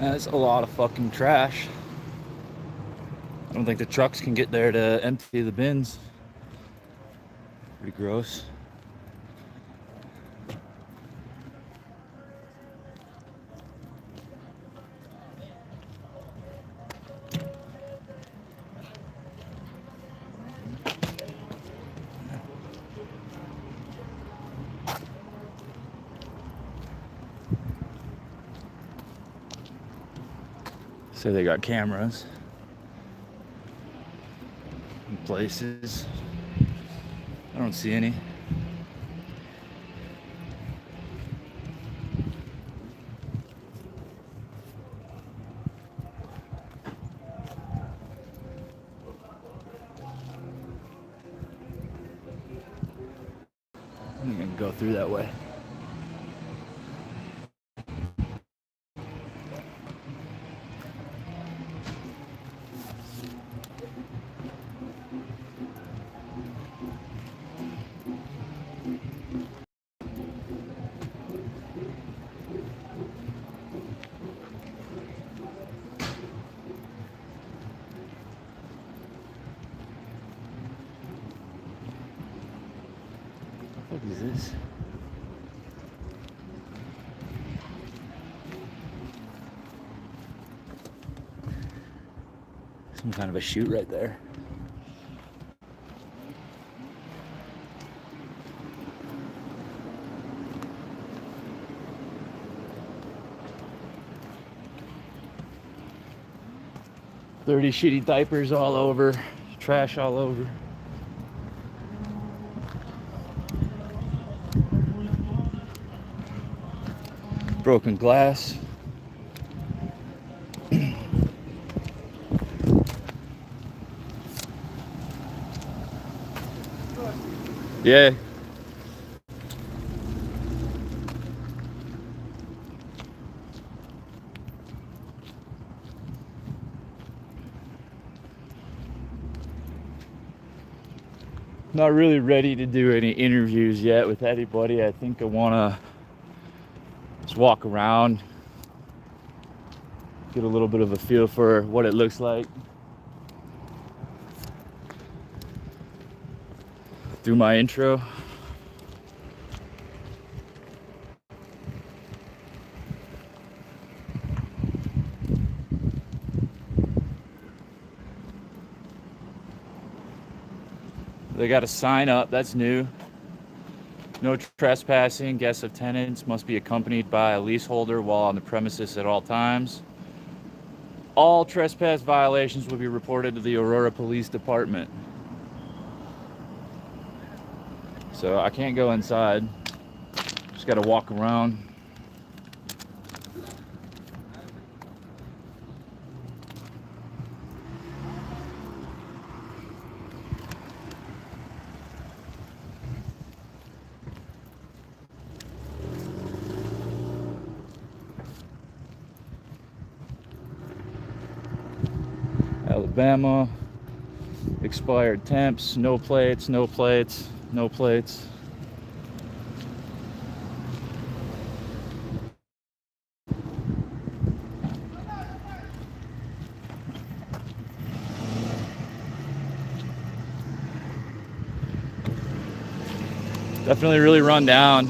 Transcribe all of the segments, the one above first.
That's a lot of fucking trash. I don't think the trucks can get there to empty the bins. Pretty gross. So they got cameras in places. I don't see any. I'm gonna go through that way. What is this? Some kind of a chute right there. Dirty, shitty diapers all over, trash all over. Broken glass. Yeah. Not really ready to do any interviews yet with anybody. I think I want to just walk around, get a little bit of a feel for what it looks like. Do my intro. They got a sign up, that's new. No trespassing. Guests of tenants must be accompanied by a leaseholder while on the premises at all times. All trespass violations will be reported to the Aurora Police Department. So I can't go inside. Just gotta walk around. Alabama, expired temps, no plates, no plates, no plates. Definitely really run down.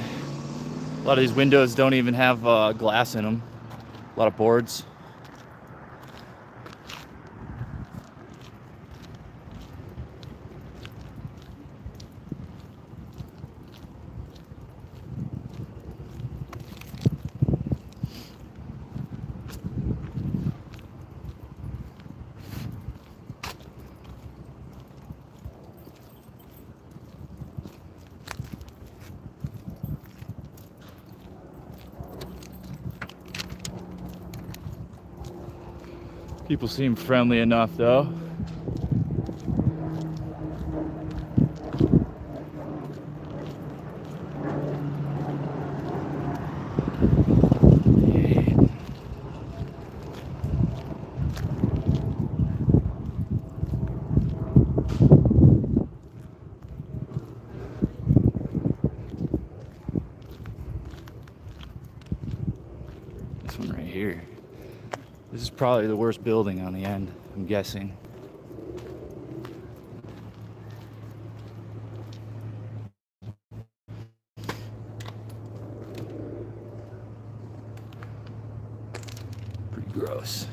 A lot of these windows don't even have glass in them. A lot of boards. People seem friendly enough though. This one right here. probably the worst building on the end, I'm guessing. Pretty gross.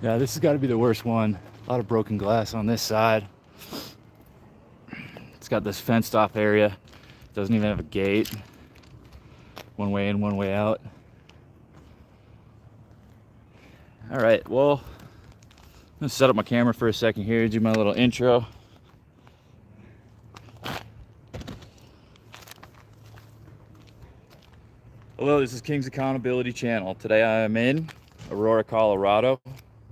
Yeah, this has got to be the worst one. A lot of broken glass on this side. It's got this fenced off area. Doesn't even have a gate. One way in, one way out. All right, well, I'm gonna set up my camera for a second here, do my little intro. Hello, this is King's Accountability Channel. Today I am in Aurora, Colorado.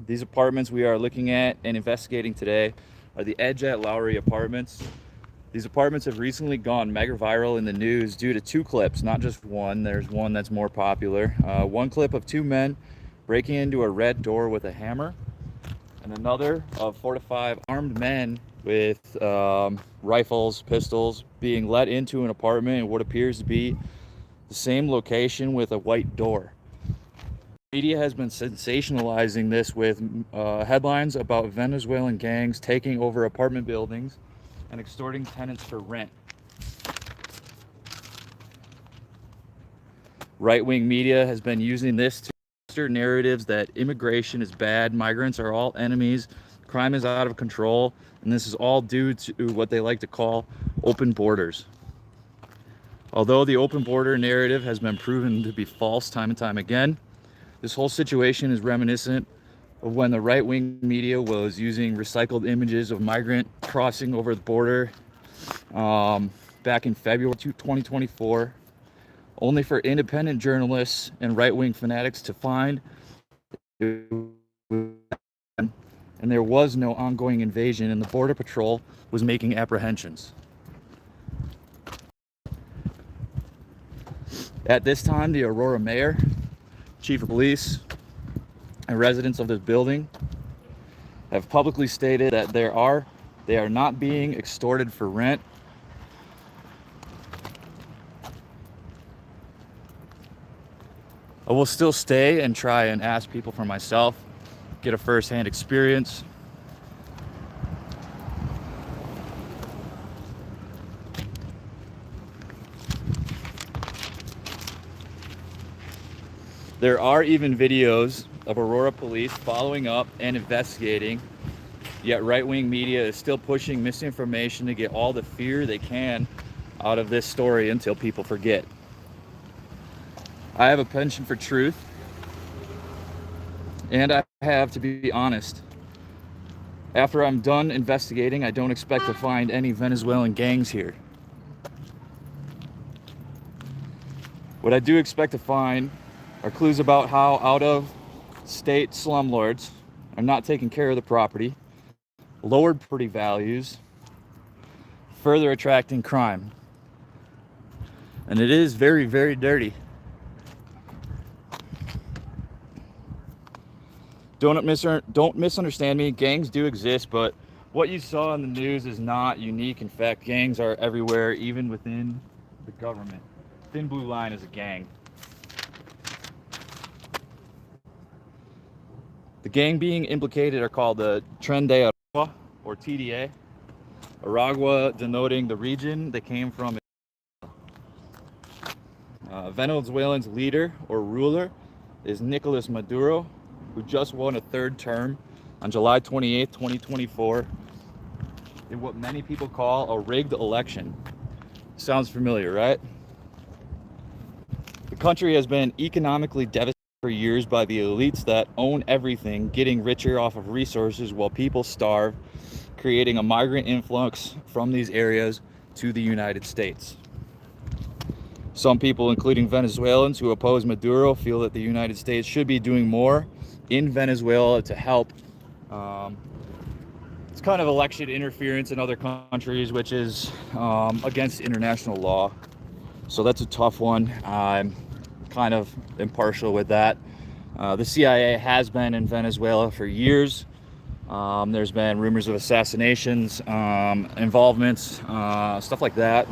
These apartments we are looking at and investigating today are the Edge at Lowry apartments. These apartments have recently gone mega viral in the news due to two clips, not just one. There's one that's more popular. One clip of two men breaking into a red door with a hammer, and another of 4 to 5 armed men with rifles, pistols, being let into an apartment in what appears to be the same location with a white door. Media has been sensationalizing this with headlines about Venezuelan gangs taking over apartment buildings and extorting tenants for rent. Right-wing media has been using this to bolster narratives that immigration is bad, migrants are all enemies, crime is out of control, and this is all due to what they like to call open borders. Although the open border narrative has been proven to be false time and time again, this whole situation is reminiscent of when the right-wing media was using recycled images of migrant crossing over the border back in February 2024, only for independent journalists and right-wing fanatics to find, and there was no ongoing invasion, and the Border Patrol was making apprehensions. At this time, the Aurora mayor, chief of police, and residents of this building have publicly stated that they are not being extorted for rent. I will still stay and try and ask people for myself, get a first-hand experience. There are even videos of Aurora police following up and investigating, yet right-wing media is still pushing misinformation to get all the fear they can out of this story until people forget. I have a penchant for truth, and I have to be honest. After I'm done investigating, I don't expect to find any Venezuelan gangs here. What I do expect to find are clues about how out-of-state slumlords are not taking care of the property, lowered property values, further attracting crime. And it is very, very dirty. Don't misunderstand me. Gangs do exist, but what you saw in the news is not unique. In fact, gangs are everywhere, even within the government. Thin Blue Line is a gang. The gang being implicated are called the Tren de Aragua, or TDA. Aragua denoting the region they came from. Venezuelan's leader or ruler is Nicolas Maduro, who just won a third term on July 28, 2024, in what many people call a rigged election. Sounds familiar, right? The country has been economically devastated for years by the elites that own everything, getting richer off of resources while people starve, creating a migrant influx from these areas to the United States. Some people, including Venezuelans who oppose Maduro, feel that the United States should be doing more in Venezuela to help. It's kind of election interference in other countries, which is against international law. So that's a tough one. I'm kind of impartial with that. The CIA has been in Venezuela for years. There's been rumors of assassinations, involvements, stuff like that.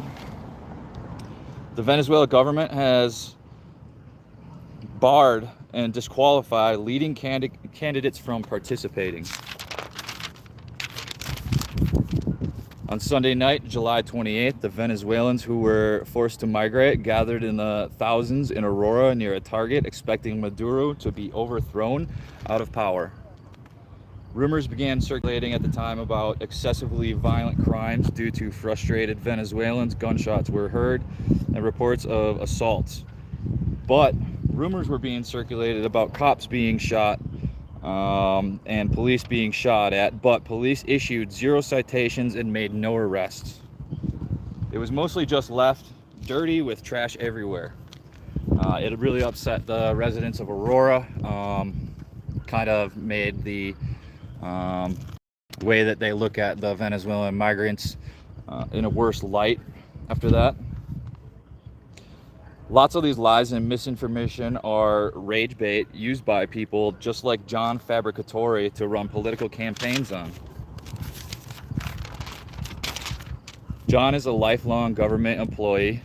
The Venezuelan government has barred and disqualified leading candidates from participating. On Sunday night, July 28th, the Venezuelans who were forced to migrate gathered in the thousands in Aurora near a target, expecting Maduro to be overthrown out of power. Rumors began circulating at the time about excessively violent crimes due to frustrated Venezuelans. Gunshots were heard and reports of assaults. But rumors were being circulated about cops being shot and police being shot at, but police issued 0 citations and made no arrests. It was mostly just left dirty with trash everywhere. It really upset the residents of Aurora, kind of made the way that they look at the Venezuelan migrants in a worse light after that. Lots of these lies and misinformation are rage bait used by people just like John Fabricatore to run political campaigns on. John is a lifelong government employee,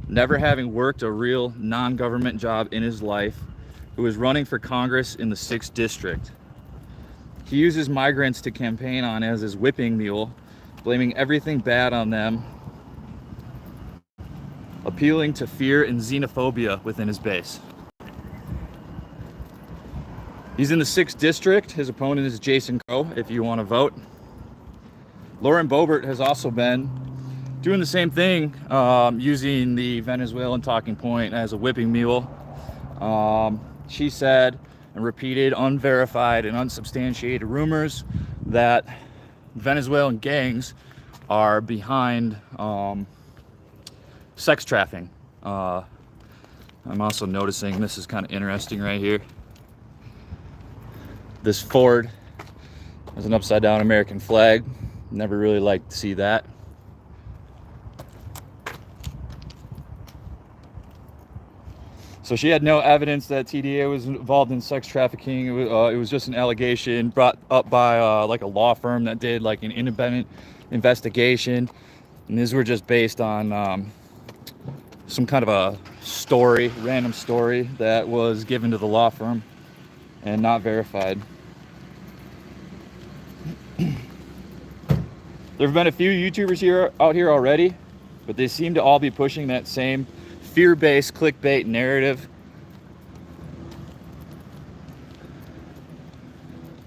never having worked a real non-government job in his life, who is running for Congress in the 6th District. He uses migrants to campaign on as his whipping mule, blaming everything bad on them, appealing to fear and xenophobia within his base. He's in the 6th District. His opponent is Jason Crow, if you want to vote. Lauren Boebert has also been doing the same thing, using the Venezuelan talking point as a whipping mule. She said and repeated unverified and unsubstantiated rumors that Venezuelan gangs are behind sex trafficking. I'm also noticing, this is kind of interesting right here, this Ford has an upside down American flag. Never really liked to see that. So she had no evidence that TDA was involved in sex trafficking. It was just an allegation brought up by like a law firm that did like an independent investigation, and these were just based on some kind of a story, random story that was given to the law firm and not verified. There have been a few YouTubers out here already, but they seem to all be pushing that same fear-based clickbait narrative.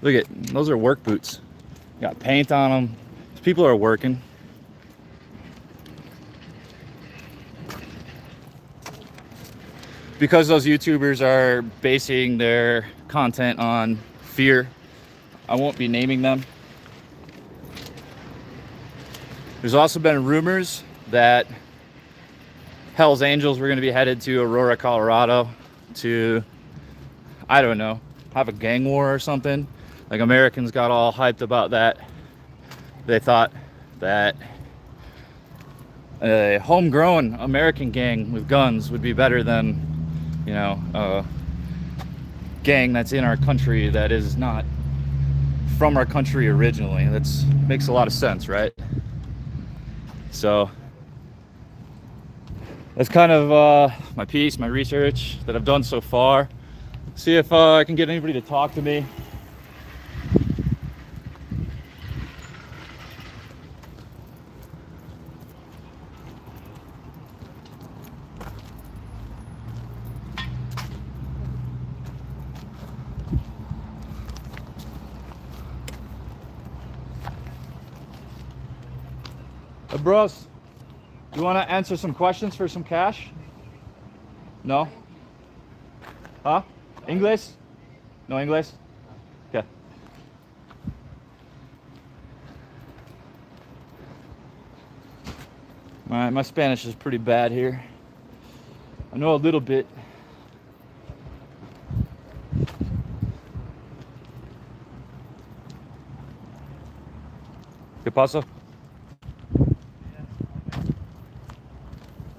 Look at those, are work boots. Got paint on them. These people are working. Because those YouTubers are basing their content on fear, I won't be naming them. There's also been rumors that Hell's Angels were going to be headed to Aurora, Colorado to, I don't know, have a gang war or something. Like, Americans got all hyped about that. They thought that a homegrown American gang with guns would be better than, you know, a gang that's in our country that is not from our country originally. That makes a lot of sense, right? So that's kind of my piece, my research that I've done so far. See if I can get anybody to talk to me. Bros, you want to answer some questions for some cash? No? Huh? English? No English? Okay. My Spanish is pretty bad here. I know a little bit. ¿Qué pasa?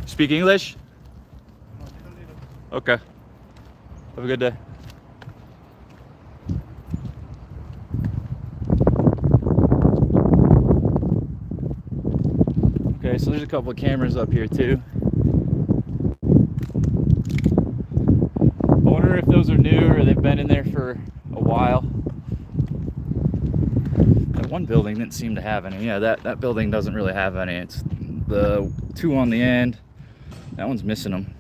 Speak English? Okay. Have a good day. Okay, so there's a couple of cameras up here too. been in there for a while. That one building didn't seem to have any. Yeah, that building doesn't really have any. It's the two on the end. That one's missing them.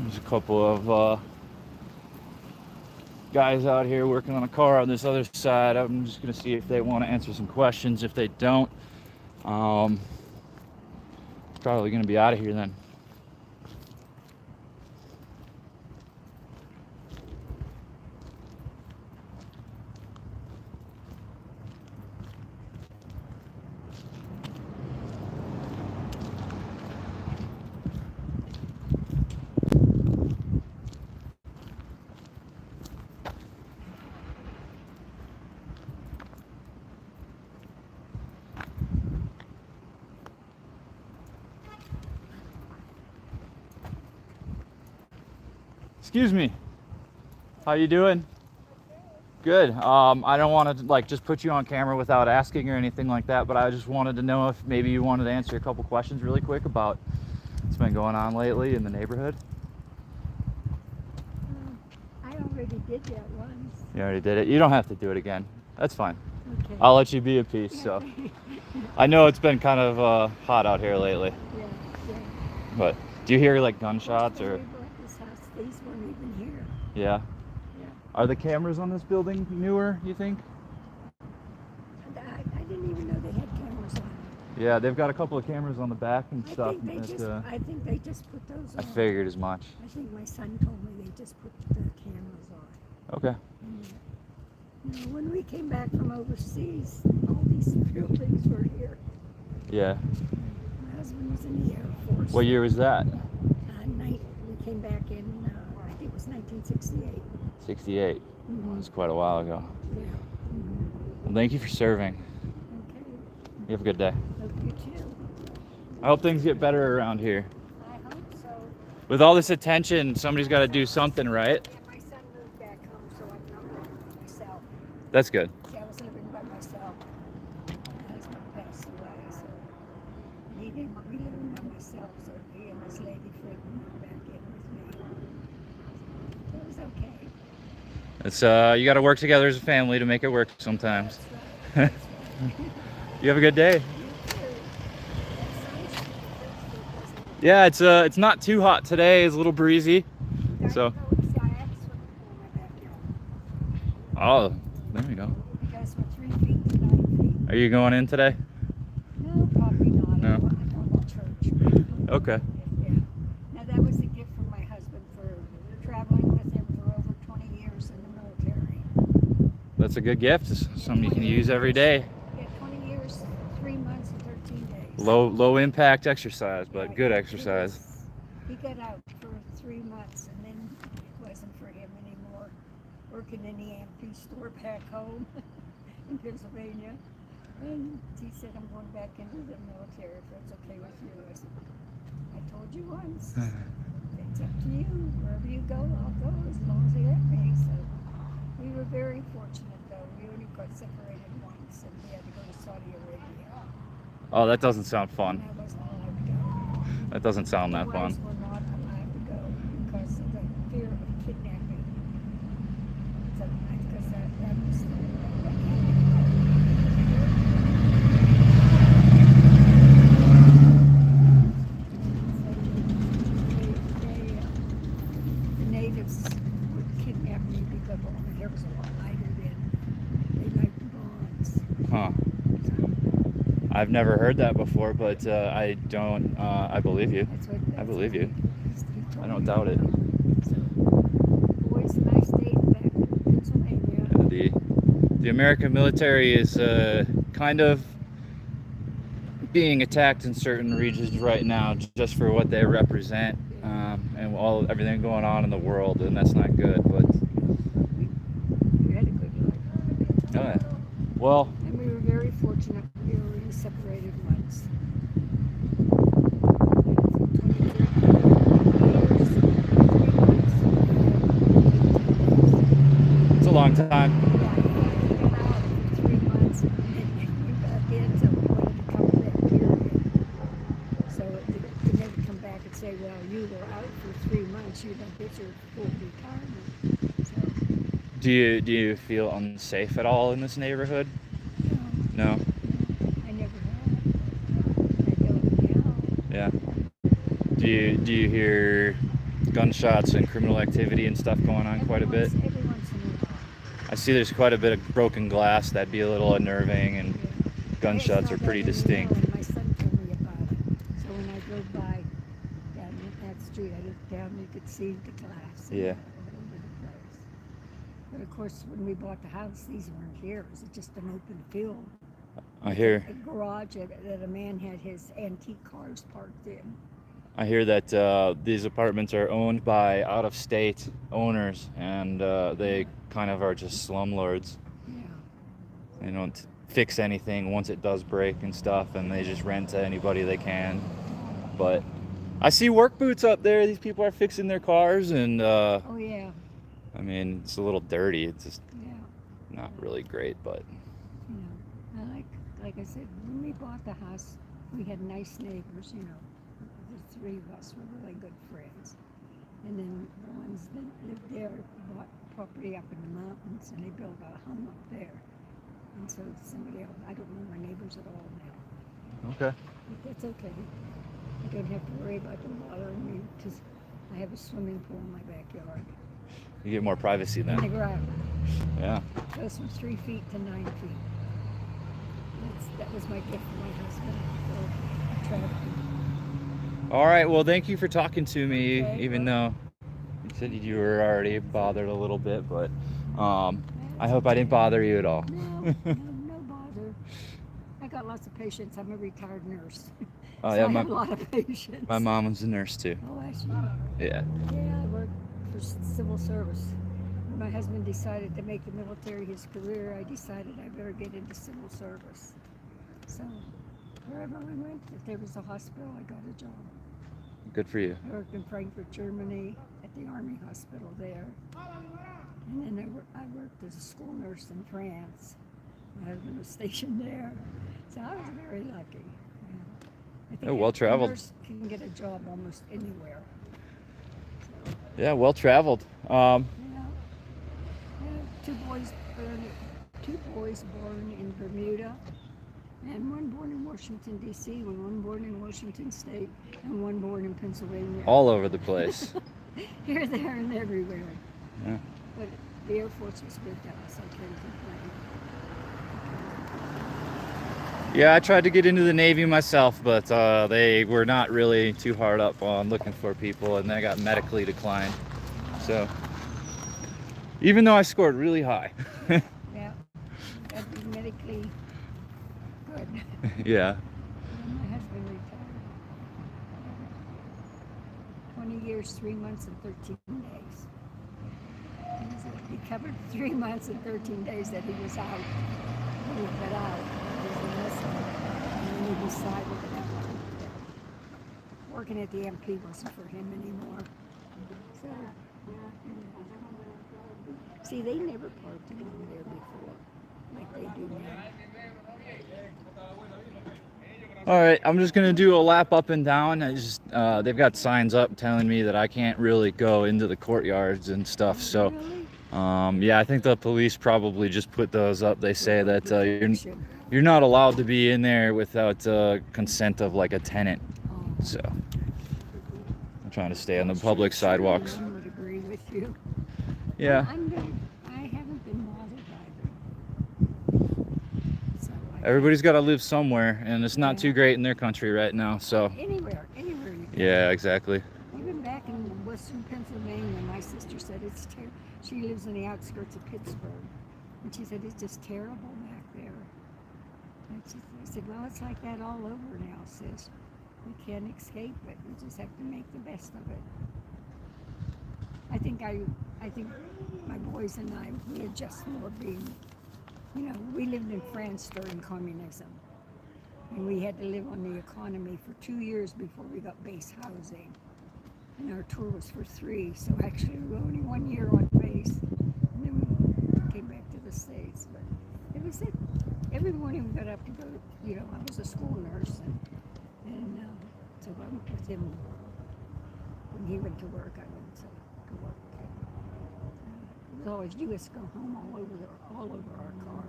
There's a couple of guys out here working on a car on this other side. I'm just gonna see if they want to answer some questions. If they don't, probably gonna be out of here then. Excuse me. How you doing? Good. I don't want to like just put you on camera without asking or anything like that, but I just wanted to know if maybe you wanted to answer a couple questions really quick about what's been going on lately in the neighborhood. I already did that once. You already did it. You don't have to do it again. That's fine. Okay. I'll let you be at peace. So I know it's been kind of hot out here lately. Yeah. But do you hear like gunshots or? We bought this house. These weren't even here. Yeah. Yeah. Are the cameras on this building newer, you think? I didn't even know they had cameras on. Yeah, they've got a couple of cameras on the back and stuff. I think they just put those on. I figured as much. I think my son told me they just put the cameras on. Okay. You know, when we came back from overseas, all these buildings were here. Yeah. My husband was in the Air Force. What year was that? We came back in, I think it was 1968. 68. Mm-hmm. It was quite a while ago. Yeah. Mm-hmm. Well, thank you for serving. Okay. You have a good day. Hope you too. I hope things get better around here. I hope so. With all this attention, somebody's got to do something, right? Yeah, my son moved back home, so I'm not living by myself. That's good. See, I was living by myself. My husband passed away, so he didn't be living by myself, so he and his lady friend moved back in with me. So it was okay. It's you got to work together as a family to make it work sometimes. That's right. That's right. You have a good day. You too. That sun's Yeah, it's not too hot today. It's a little breezy. So. Oh, there we go. You guys were 3 feet to 9 feet. Are you going in today? No, probably not. No. I'm going to church. Okay. Yeah. Now that was a gift from my husband for traveling with him for over 20 years in the military. That's a good gift. It's something you can use every day. Yeah, 20 years, 3 months, and 13 days. Low impact exercise, but good exercise. He got out for 3 months, and then it wasn't for him anymore. Working in the AMP store back home in Pennsylvania. And he said, I'm going back into the military if that's okay with you. I said, I told you once. It's up to you. Wherever you go, I'll go as long as they let me. So we were very fortunate, though. We only got separated once, and we had to go to Saudi Arabia. Oh, that doesn't sound fun. And I wasn't allowed to go. That doesn't sound that The fun. wives were not allowed to go because of the fear of kidnapping. So, because that was the natives would kidnap me because my hair was a lot lighter then. They liked blondes. Huh. I've never heard that before, but I don't. I believe you. I believe you. I don't doubt it. So, boys, nice day back in Pennsylvania. Indeed. the American military is kind of being attacked in certain regions right now just for what they represent, and everything going on in the world, and that's not good. But You had a good life. oh yeah. Well, And we were very fortunate. We were only separated once. 23 years, 3 months, it's a long time. yeah, he got out for 3 months, and then we got in, so we wanted to cover that period. So it could never come back and say, well, you were out for 3 months, you don't get your full retirement. So, Do you feel unsafe at all in this neighborhood? no, No. I never have. I don't now. Yeah. Do you hear gunshots and criminal activity and stuff going on quite a bit? Every once in a while. I see there's quite a bit of broken glass. That'd be a little unnerving, and Yeah. gunshots are pretty distinct. And my son told me about it. So when I drove by down that street, I looked down and you could see the glass. Yeah. All over the place. But of course, when we bought the house, these weren't here. It was just an open field. I hear A garage that a man had his antique cars parked in. that these apartments are owned by out-of-state owners, and they kind of are just slumlords. Yeah. They don't fix anything once it does break and stuff, and they just rent to anybody they can. But I see work boots up there. These people are fixing their cars, and Oh yeah. I mean, it's a little dirty. It's just Yeah. not really great, but You know, like I said, when we bought the house, we had nice neighbors. You know, the three of us were really good friends. And then the ones that lived there bought property up in the mountains, and they built a home up there. And so somebody else, I don't know my neighbors at all now. okay. But that's okay. I don't have to worry about them bothering me because I have a swimming pool in my backyard. You get more privacy In the then. ground. Yeah. It goes from 3 feet to 9 feet. That was my gift from my husband for traveling. All right. Well, thank you for talking to me, Okay, even though you said you were already bothered a little bit, but I hope I didn't bother you at all. No, no bother. I got lots of patience. I'm a retired nurse. Oh So yeah, I have a lot of patience. my mom was a nurse too. Oh, actually. Yeah. Yeah, I worked for civil service. When my husband decided to make the military his career, I decided I better get into civil service. So wherever I went, if there was a hospital, I got a job. Good for you. I worked in Frankfurt, Germany, at the Army Hospital there. And then I worked as a school nurse in France. My husband was stationed there. So I was very lucky. I think Oh, well traveled. A nurse can get a job almost anywhere. So, Yeah, well traveled. yeah. Two boys born in Bermuda, and one born in Washington, D.C., one born in Washington State, and one born in Pennsylvania. All over the place. Here, there, and everywhere. Yeah. But the Air Force was good to us. I can't complain. Yeah, I tried to get into the Navy myself, but they were not really too hard up on looking for people, and they got medically declined. So, even though I scored really high. Yeah, that'd be medically good. Yeah. And my husband retired. 20 years, 3 months, and 13 days. He covered 3 months and 13 days that he was out. He got out. He was enlisted. And then he decided that working at the MP wasn't for him anymore. So, see, they never parked along there before, like they do now. All right, I'm just gonna do a lap up and down. They've got signs up telling me that I can't really go into the courtyards and stuff. So, Really? yeah, I think the police probably just put those up. They say that you're not allowed to be in there without consent of like a tenant. Oh. So, I'm trying to stay on the public sidewalks. I would agree with you. Yeah. I haven't been bothered by them. So Everybody's got to live somewhere, and it's not too great in their country right now. So, anywhere you can. yeah, exactly. Even back in western Pennsylvania, my sister said it's terrible. She lives in the outskirts of Pittsburgh. And she said, it's just terrible back there. And I said, well, it's like that all over now, sis. We can't escape it. We just have to make the best of it. I think my boys and I, we adjust more being, we lived in France during communism. And we had to live on the economy for 2 years before we got base housing. And our tour was for 3, so actually we were only 1 year on base. And then we came back to the States. But it was it. Every morning we got up to go, I was a school nurse. And so I went with him. When he went to work, I went to work. It was always U.S. go home all over our car.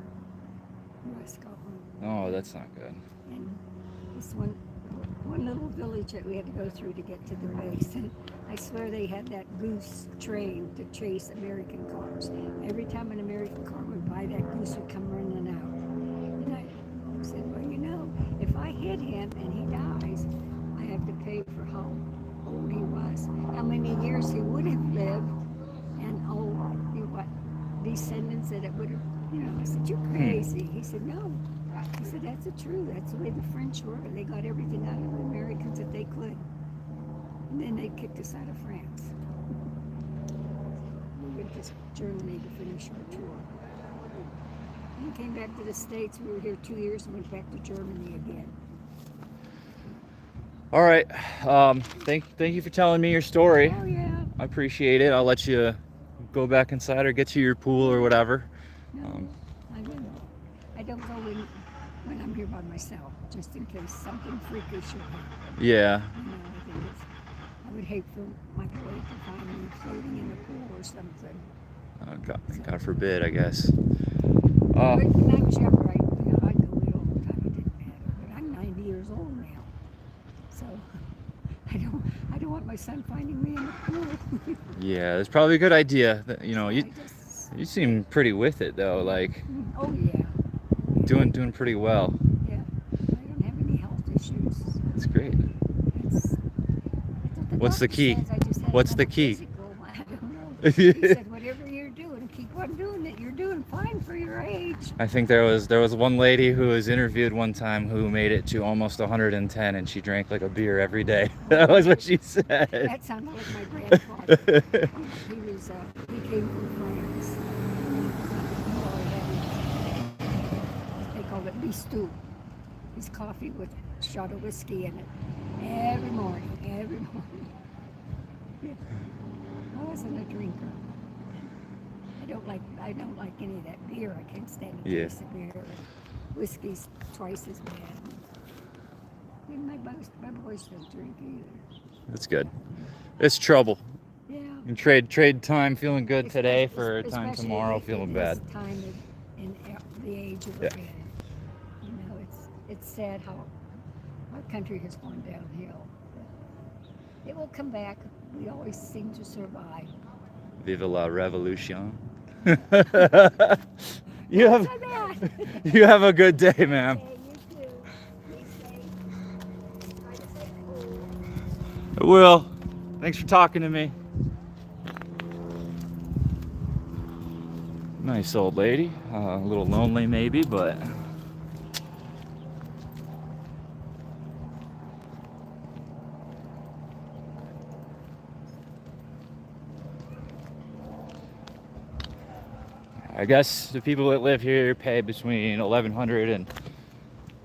U.S. go home. Oh, that's not good. And this one little village that we had to go through to get to the base. And I swear they had that goose train to chase American cars. Every time an American car went by, that goose would come running out. And I said, well, if I hit him and he dies, I have to pay for how old he was, how many years he would have lived, and what descendants that it would have. I said, you're crazy. He said, no. He said, that's the truth. That's the way the French were. They got everything out of the Americans that they could. And then they kicked us out of France. We went to Germany to finish our tour. We came back to the States. We were here 2 years and went back to Germany again. All right. Thank you for telling me your story. Oh, yeah. I appreciate it. I'll let you go back inside or get to your pool or whatever. No, I wouldn't. I don't go in when I'm here by myself, just in case something freakish should happen. Yeah. I would hate for my boy to find me floating in the pool or something. Oh, God forbid, I guess. But when I was younger, I'd go in all the time. It didn't matter. But I'm 90 years old now, so I don't want my son finding me in the pool. Yeah, it's probably a good idea. You seem pretty with it though, like. Oh yeah. Doing pretty well. Yeah, I don't have any health issues. That's great. What's the key? What's the key? I don't know. He said, whatever you're doing, keep on doing it. You're doing fine for your age. I think there was one lady who was interviewed one time who made it to almost 110, and she drank like a beer every day. That was what she said. That sounded like my grandfather. He came from France. They called it bistou. His coffee with a shot of whiskey in it every morning. I wasn't a drinker. I don't like any of that beer. I can't stand the taste of beer. Whiskey's twice as bad. And my boys don't drink either. That's good. It's trouble. Yeah. You can trade time feeling good today for time tomorrow feeling bad. Time in the age we're in. It's sad how our country has gone downhill. It will come back. We always seem to survive. Vive la revolution. You have a good day, ma'am. Okay, you too. Be safe. Try to stay cool. I will. Thanks for talking to me. Nice old lady. A little lonely maybe, but I guess the people that live here pay between $1,100 and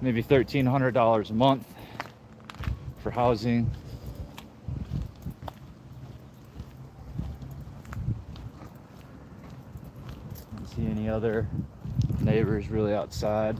maybe $1,300 a month for housing. Don't see any other neighbors really outside.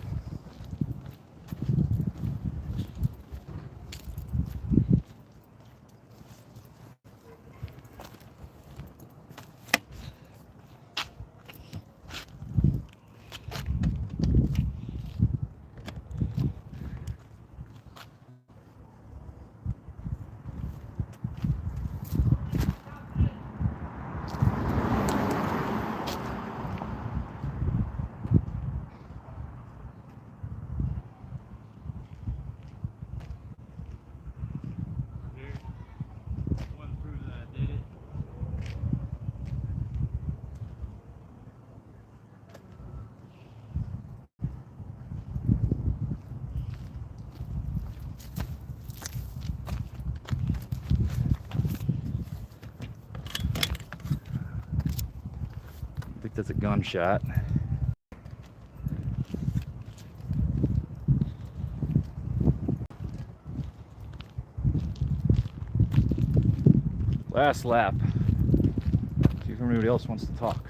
that's a gunshot. Last lap. See if anybody else wants to talk.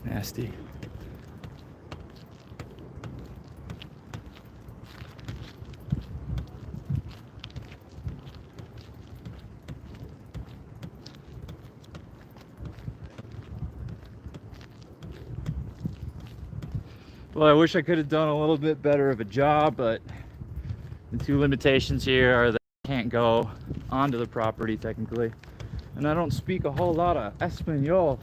Nasty. Well, I wish I could have done a little bit better of a job, but the two limitations here are that I can't go onto the property technically, and I don't speak a whole lot of Espanol.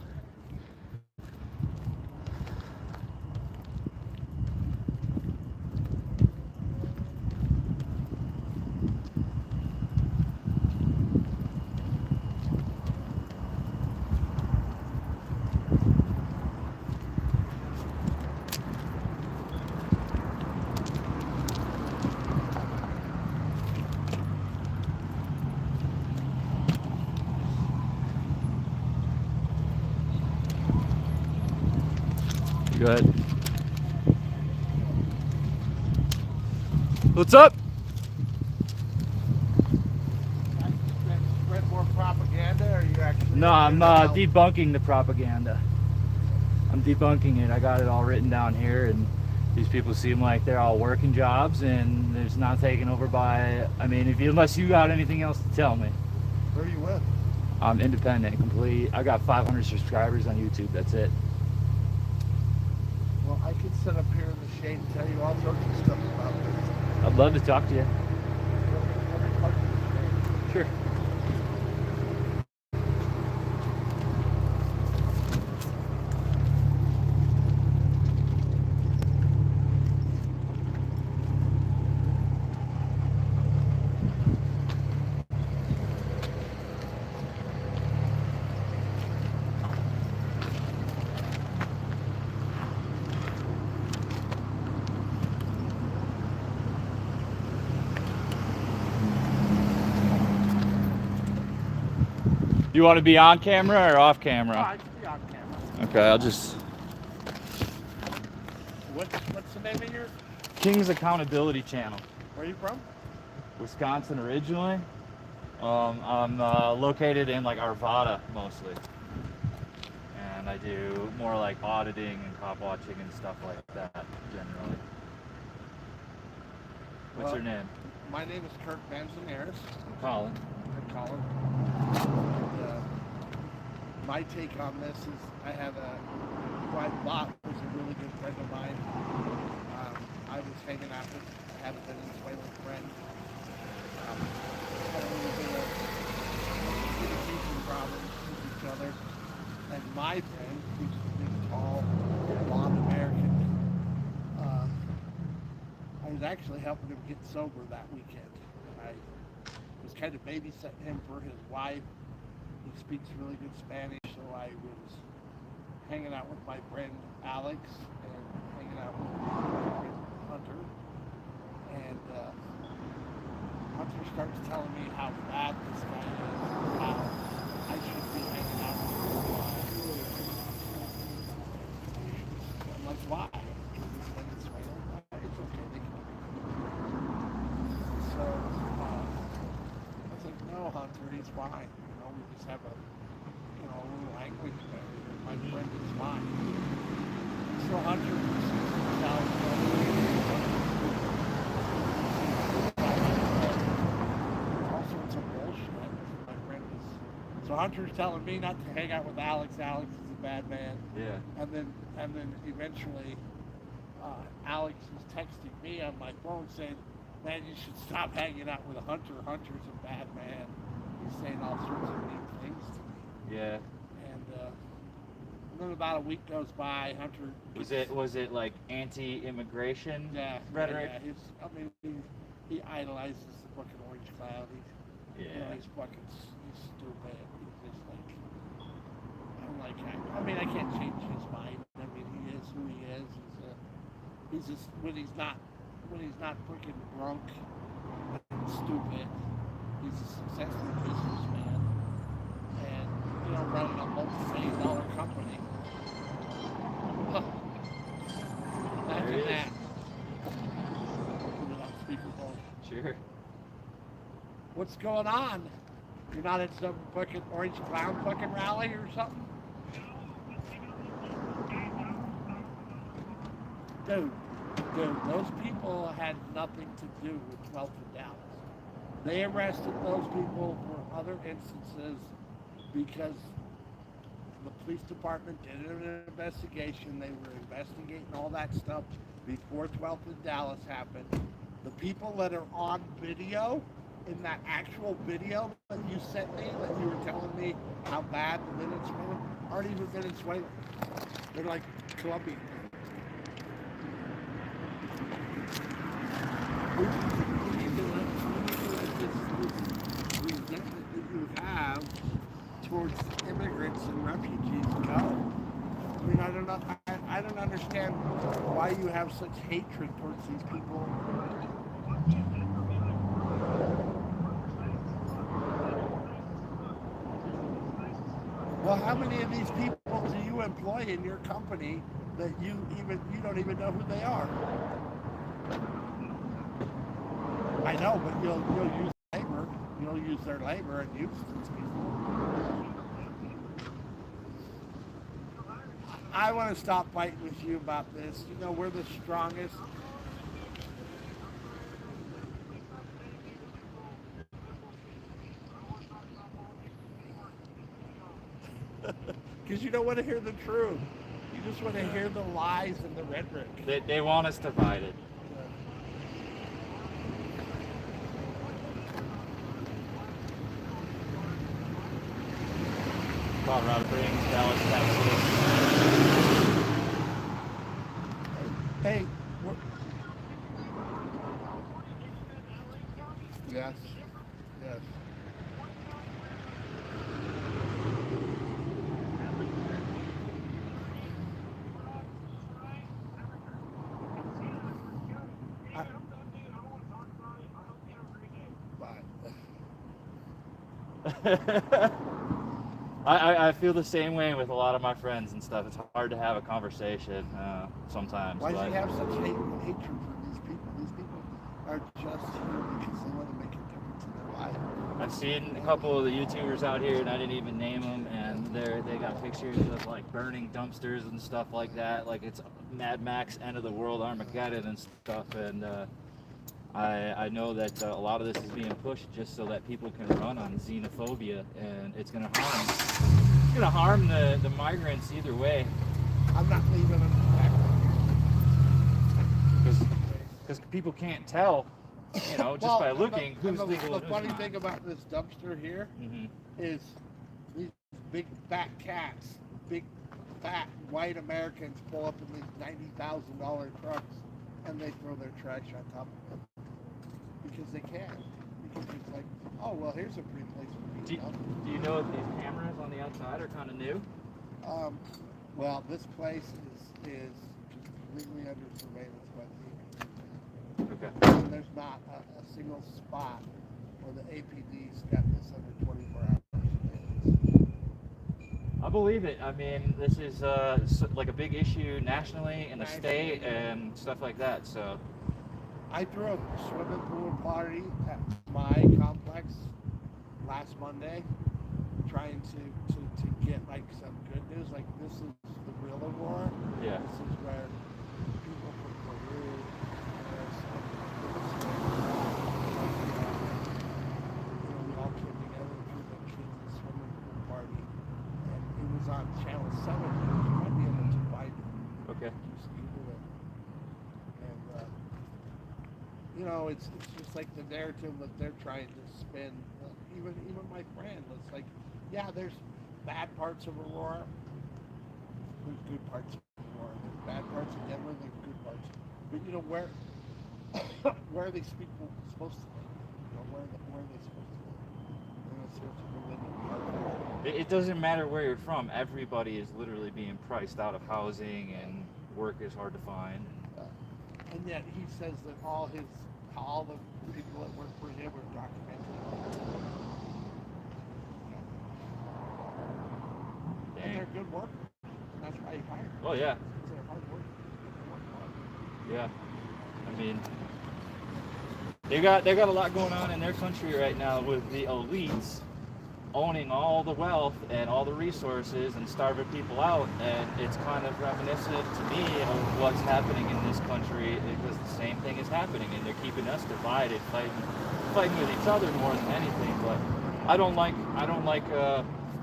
Go ahead. What's up? Spread more propaganda, or you actually? No, I'm debunking the propaganda. I'm debunking it. I got it all written down here, and these people seem like they're all working jobs, and it's not taken over by. I mean, unless you got anything else to tell me. Where are you with? I'm independent, complete. I got 500 subscribers on YouTube. That's it. Well, I could sit up here in the shade and tell you all sorts of stuff about this. I'd love to talk to you. Every part of the shade. Sure. You want to be on camera or off Oh, camera? I can be on camera. Okay, I'll just. What's the name of your? King's Accountability Channel. Where are you from? Wisconsin originally. I'm located in like Arvada mostly, and I do more like auditing and cop watching and stuff like that generally. What's your name? My name is Kirk Manzanares. I'm Colin. I'm Colin. And, my take on this is I have who I thought was a really good friend of mine. I was hanging out with, I have a Venezuelan friend. Had a little bit of communication problems with each other. And my friend, who's a big, tall, blonde American, I was actually helping him get sober that weekend. I was kind of babysitting him for his wife. He speaks really good Spanish, so I was hanging out with my friend Alex and hanging out with my friend Hunter. And Hunter starts telling me how bad this guy is, how I should be hanging out with him. I'm like, why? Because he's Venezuelan. It's okay, they can. So I was like, no, Hunter, he's fine. You know, we just have a little language barrier. My friend is fine. So Hunter proceeds to tell all sorts of bullshit. My friend is. So Hunter's telling me not to hang out with Alex. Alex is a bad man. Yeah. And then eventually, Alex is texting me on my phone saying, "Man, you should stop hanging out with Hunter. Hunter's a bad man." He's saying all sorts of mean things to me. Yeah. And then about a week goes by. Hunter Was it like anti-immigration rhetoric? Yeah. He idolizes the fucking Orange Cloud. He's he's stupid. He's just like, I'm like, I can't change his mind. I mean, he is who he is. He's just when he's not freaking drunk and stupid. He's a successful businessman, and running a multi-million-dollar company. Imagine that. Put it on speakerphone. Sure. What's going on? You're not at some fucking Orange Clown fucking rally or something? Dude, those people had nothing to do with 12th and Dallas. They arrested those people for other instances because the police department did an investigation. They were investigating all that stuff before 12th and Dallas happened. The people that are on video, in that actual video that you sent me, that you were telling me how bad the Venezuelan, aren't even Venezuelan. They're like Colombian. We need to let this resentment that you have towards immigrants and refugees go. I mean, I don't understand why you have such hatred towards these people. Well, how many of these people do you employ in your company that you don't even know who they are? I know, but you'll use labor. You'll use their labor and use these people. I want to stop fighting with you about this. We're the strongest. Because you don't want to hear the truth. You just want to hear the lies and the rhetoric. They want us divided. Colorado Springs, Dallas, Texas. Hey, yes. I feel the same way with a lot of my friends and stuff. It's hard to have a conversation sometimes. Why do you have such hatred for these people? These people are just here because they want to make a difference in their life. I've seen a couple of the YouTubers out here, and I didn't even name them, and they got pictures of like burning dumpsters and stuff like that, like it's Mad Max, end of the world, Armageddon and stuff. And I know that a lot of this is being pushed just so that people can run on xenophobia, and it's going to harm the migrants either way. I'm not leaving them back. Because people can't tell, just by looking who's legal and who's not. The funny thing about this dumpster here is these big fat cats, big fat white Americans pull up in these $90,000 trucks and they throw their trash on top of it. Because they can. Because it's like, oh, well, here's a pretty place for me. Do you know if these cameras on the outside are kind of new? Well, this place is completely under surveillance by the APD. Okay. And there's not a single spot where the APD's got this under 24 hours surveillance. I believe it. I mean, this is like a big issue nationally in the state and stuff like that, so. I threw a swimming pool party at my complex last Monday, trying to get like some good news. Like, this is the real Aurora. Yeah. This is where people from Peru, we all came together to the King's swimming pool party, and it was on Channel 7. You might be able to find it. Okay. Just Google it. And it's just like the narrative that they're trying to spin. even my friend was like, yeah, there's bad parts of Aurora, there's good parts of Aurora, there's bad parts of Denver, there's good parts. But you know where where are these people supposed to live? You know, where are they supposed to live? They're not supposed to live in parts. It doesn't matter where you're from. Everybody is literally being priced out of housing, and work is hard to find. And yet he says that all the people that work for him are documented. And they're good workers. And that's why he hired them. Oh yeah. Because they're hard workers. Yeah. I mean, they got a lot going on in their country right now with the elites owning all the wealth and all the resources and starving people out, and it's kind of reminiscent to me of what's happening in this country, because the same thing is happening, and they're keeping us divided, fighting with each other more than anything. But I don't like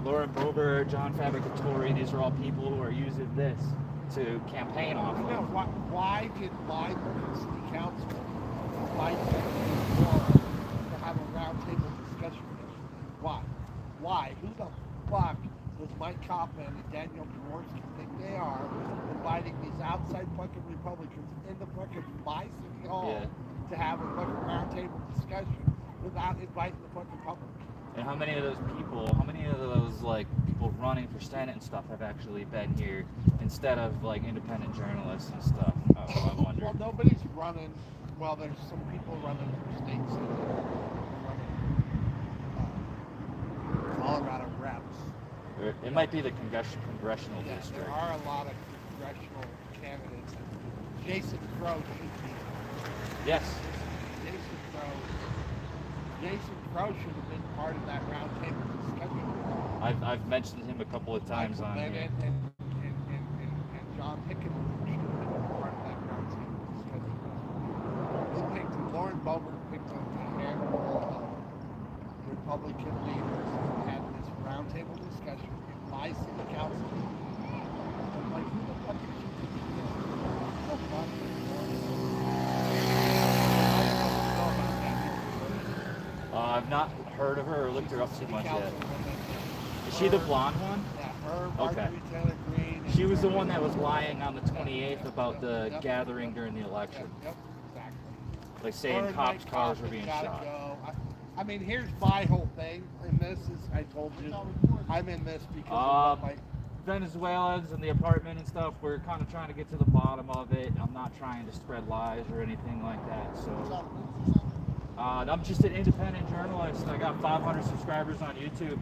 Laura Bober, John Fabricatore. These are all people who are using this to campaign off You know, of. why did Lyman City Council invite them to have a roundtable discussion? Why? Who the fuck does Mike Kaufman and Daniel Jaworski think they are, inviting these outside fucking Republicans into fucking my city hall to have a fucking roundtable discussion without inviting the fucking public? And how many of those like people running for Senate and stuff have actually been here instead of like independent journalists and stuff? I wonder. Well, nobody's running. Well, there's some people running for state senate. Colorado reps. It might be the congressional district. There are a lot of congressional candidates. Jason Crow should be. Yes. Jason Crow should have been part of that roundtable discussion. I've mentioned him a couple of times on here. And John Hickenlooper should have been part of that roundtable discussion. They picked Lauren Boebert picked a handful of Republican leaders and had this roundtable discussion in my city council. I'm like, who the fuck is she thinking this? Who the fuck is I've not heard of her or looked her up too much yet. Is she the blonde one? Yeah, her, Okay. Marjorie Taylor Greene. She was the one that was lying on the 28th about the gathering during the election. Yep, exactly. Like saying Her cops' Mike cars were Kaufman being gotta shot. go. I mean, here's my whole thing, and this is, I told you, I'm in this because of what my... Venezuelans and the apartment and stuff, we're kind of trying to get to the bottom of it. I'm not trying to spread lies or anything like that. So I'm just an independent journalist. I got 500 subscribers on YouTube.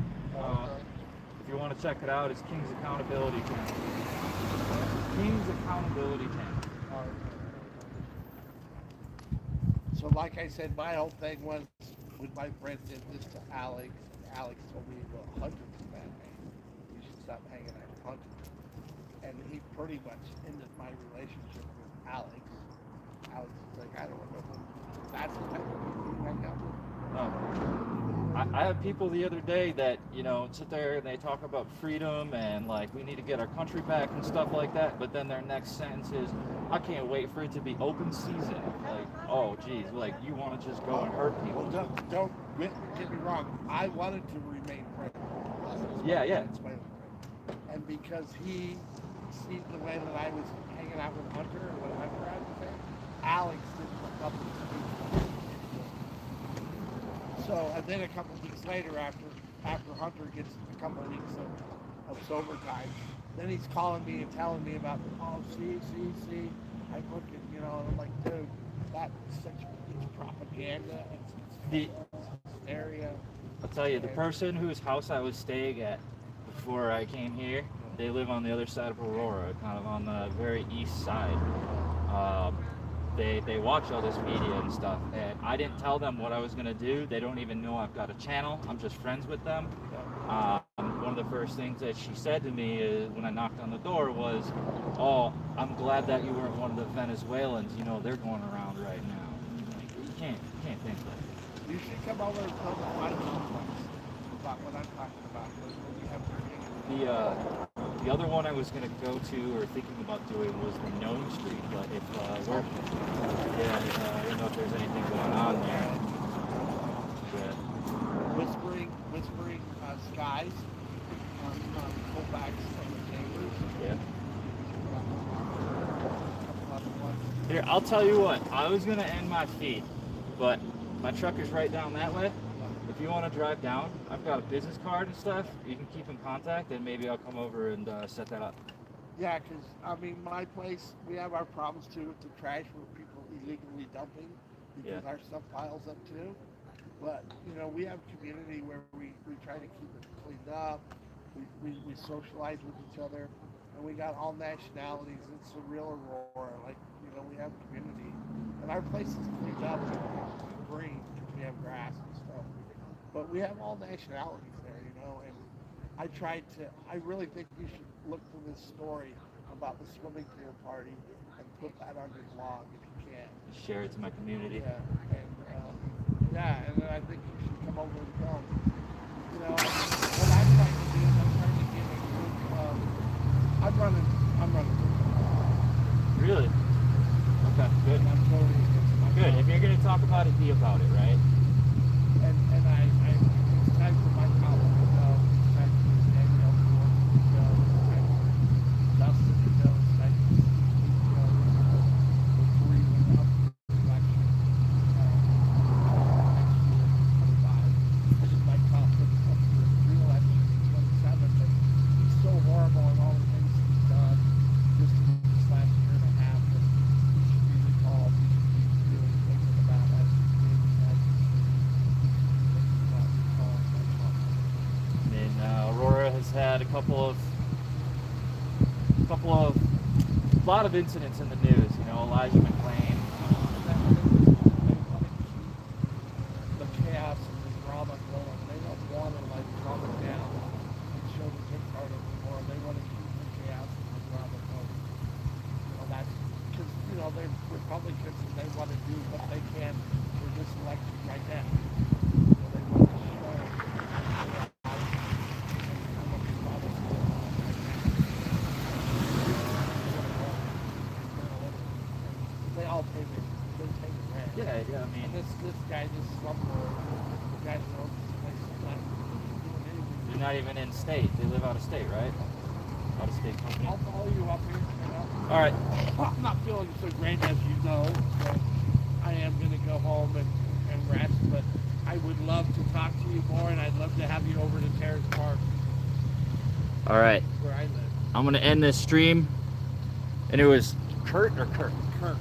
If you want to check it out, it's King's Accountability Channel. King's Accountability Channel. So like I said, my whole thing was when my friend did this to Alex, and Alex told me, well, Hunter's a bad man. You should stop hanging out with Hunter. And he pretty much ended my relationship with Alex. Alex was like, I don't know if that's the type of people you hang out with. I have people the other day that, you know, sit there and they talk about freedom and like we need to get our country back and stuff like that, but then their next sentence is, I can't wait for it to be open season. Like, oh geez, like you want to just go and hurt people. Well, don't get me wrong. I wanted to remain friends. Yeah. That's my own friend. And because he seen the way that I was hanging out with Hunter and what Hunter had to say, Alex didn't look up to me. So, and then a couple of weeks later, after Hunter gets a couple of weeks of sober time, then he's calling me and telling me about, oh, see, I'm looking, you know, and I'm like, dude, that's such propaganda, it's hysteria. I'll tell you, the person whose house I was staying at before I came here, they live on the other side of Aurora, kind of on the very east side. They watch all this media and stuff, and I didn't tell them what I was going to do. They don't even know I've got a channel. I'm just friends with them. One of the first things that she said to me is, when I knocked on the door was, oh, I'm glad that you weren't one of the Venezuelans. You know, they're going around right now. Like, you can't think that. You should come over and tell me about what I'm talking about. When we have The other one I was going to go to or thinking about doing was the Gnome Street, but if I don't know if there's anything going on there. But Whispering whispering skies on pullbacks from the chambers. Yeah. A couple other ones. Here, I'll tell you what. I was gonna end my feed, but my truck is right down that way. If you want to drive down, I've got a business card and stuff. You can keep in contact, and maybe I'll come over and set that up. Yeah, because I mean, my place, we have our problems too with the trash where people illegally dumping because our stuff piles up too. But you know, we have community where we try to keep it cleaned up. We socialize with each other, and we got all nationalities. It's a real Aurora. Like, you know, we have community, and our place is cleaned up and green because we have grass and stuff. But we have all nationalities there, you know. And I really think you should look for this story about the swimming pool party and put that on your blog if you can. Share it to my community. Yeah, and then I think you should come over and film. You know, what I'm trying to do is I'm trying to get a group of. I'm running. Really? Okay, good. And I'm totally against my Good. If you're gonna talk about it, be about it, right? And it's time for my colleague to go. It's time for Danielle to go. It's time for Dustin to go. It's time for Steve to go. Before we went up to the election next year, 25. This is my conflict up to the re-election in 27. But he's so horrible in all the things he's done just in this last year and a half that he should be recalled. He should be really thinking about us. I mean, Aurora has had a lot of incidents in the news. You know, Elijah McClain. The chaos and the drama going. They don't want to like calm it down and show the good part anymore. They want to keep the chaos and the drama going. You know, that's because, you know, they're Republicans and they want to do what they can for this election right now. So they want to show they all pay their rent. Yeah. I mean, And this guy, this slumlord, the guy who owns this place, is not doing anything. they're not even in state. They live out of state, right? Out of state company. I'll follow you up here. You know? All right. I'm not feeling so great, as you know. So I am going to go home and rest. But I would love to talk to you more, and I'd love to have you over to Terrace Park, All right. where I live. I'm gonna end this stream. And it was Kurt or Kirk? Kirk.